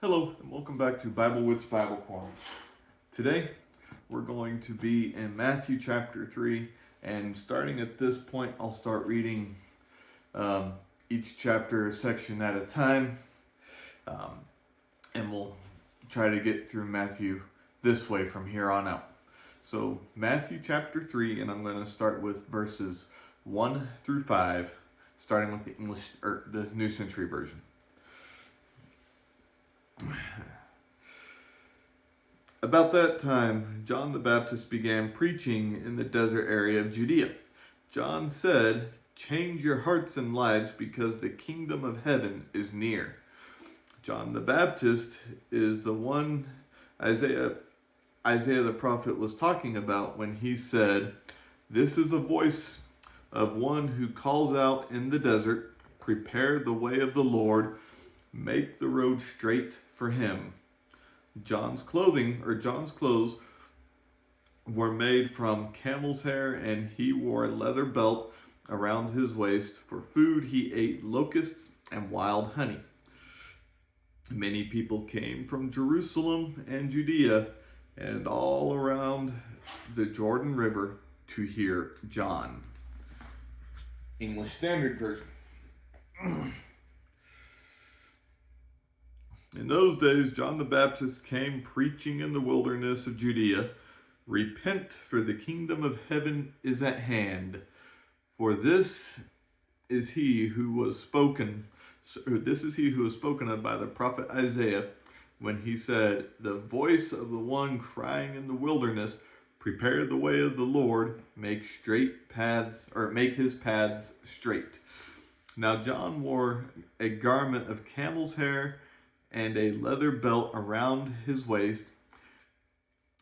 Hello, and welcome back to Bible Wits Bible Corner. Today, we're going to be in Matthew chapter 3, and starting at this point, I'll start reading each chapter section at a time, and we'll try to get through Matthew this way from here on out. So, Matthew chapter 3, and I'm going to start with verses 1 through 5, starting with the English, or the New Century Version. About that time, John the Baptist began preaching in the desert area of Judea. John said, "Change your hearts and lives because the kingdom of heaven is near." John the Baptist is the one Isaiah the prophet was talking about when he said, "This is a voice of one who calls out in the desert, prepare the way of the Lord, make the road straight for him." John's clothes were made from camel's hair, and he wore a leather belt around his waist. For food, he ate locusts and wild honey. Many people came from Jerusalem and Judea and all around the Jordan River to hear John. English Standard Version. In those days, John the Baptist came preaching in the wilderness of Judea, "Repent, for the kingdom of heaven is at hand. For this is he who was spoken of by the prophet Isaiah, when he said, 'The voice of the one crying in the wilderness, prepare the way of the Lord, make his paths straight.' Now John wore a garment of camel's hair and a leather belt around his waist,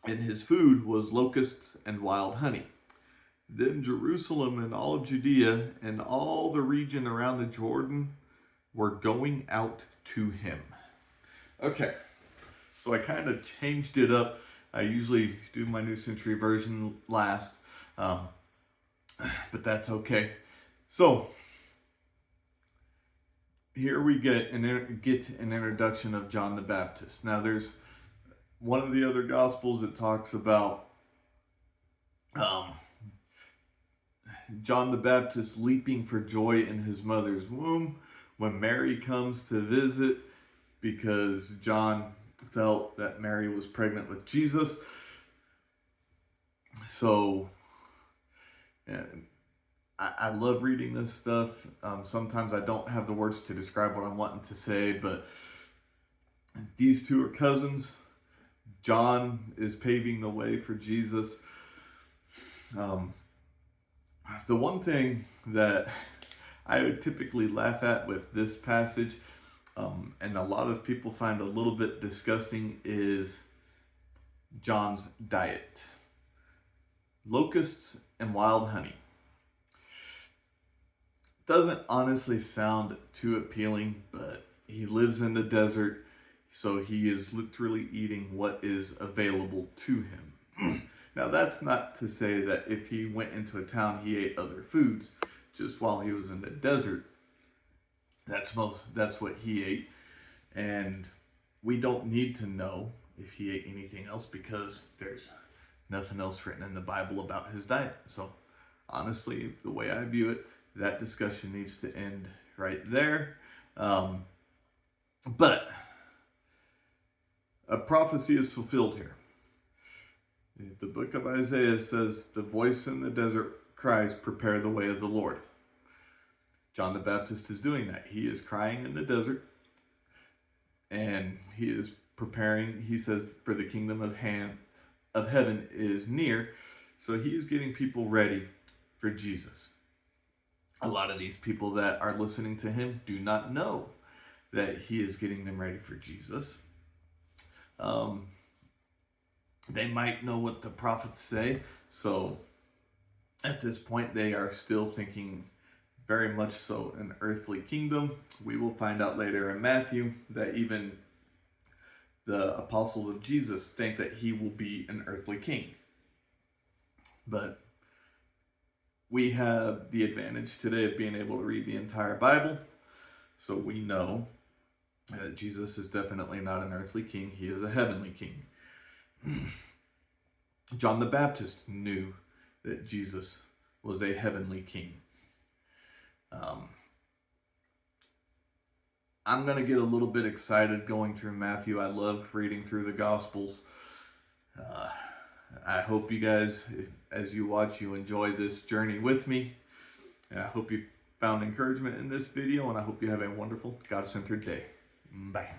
and his food was locusts and wild honey. Then Jerusalem and all of Judea and all the region around the Jordan were going out to him." Okay, so I kind of changed it up. I usually do my New Century Version last, but that's okay. So, here we get an introduction of John the Baptist. Now, there's one of the other Gospels that talks about John the Baptist leaping for joy in his mother's womb when Mary comes to visit, because John felt that Mary was pregnant with Jesus. So, I love reading this stuff. Sometimes I don't have the words to describe what I'm wanting to say, but these two are cousins. John is paving the way for Jesus. The one thing that I would typically laugh at with this passage, and a lot of people find a little bit disgusting, is John's diet. Locusts and wild honey. Doesn't honestly sound too appealing, but he lives in the desert, so he is literally eating what is available to him. Now, that's not to say that if he went into a town, he ate other foods. Just while he was in the desert, that's what he ate. And we don't need to know if he ate anything else, because there's nothing else written in the Bible about his diet. So, honestly, the way I view it, that discussion needs to end right there. But a prophecy is fulfilled here. The book of Isaiah says, "The voice in the desert cries, prepare the way of the Lord." John the Baptist is doing that. He is crying in the desert, and he is preparing. He says, for the kingdom of heaven is near. So he is getting people ready for Jesus. A lot of these people that are listening to him do not know that he is getting them ready for Jesus. They might know what the prophets say, so at this point they are still thinking very much so an earthly kingdom. We will find out later in Matthew that even the apostles of Jesus think that he will be an earthly king. But we have the advantage today of being able to read the entire Bible, so we know Jesus is definitely not an earthly king. He is a heavenly king. John the Baptist knew that Jesus was a heavenly king. I'm going to get a little bit excited going through Matthew. I love reading through the Gospels. I hope you guys, as you watch, you enjoy this journey with me. I hope you found encouragement in this video, and I hope you have a wonderful, God-centered day. Bye.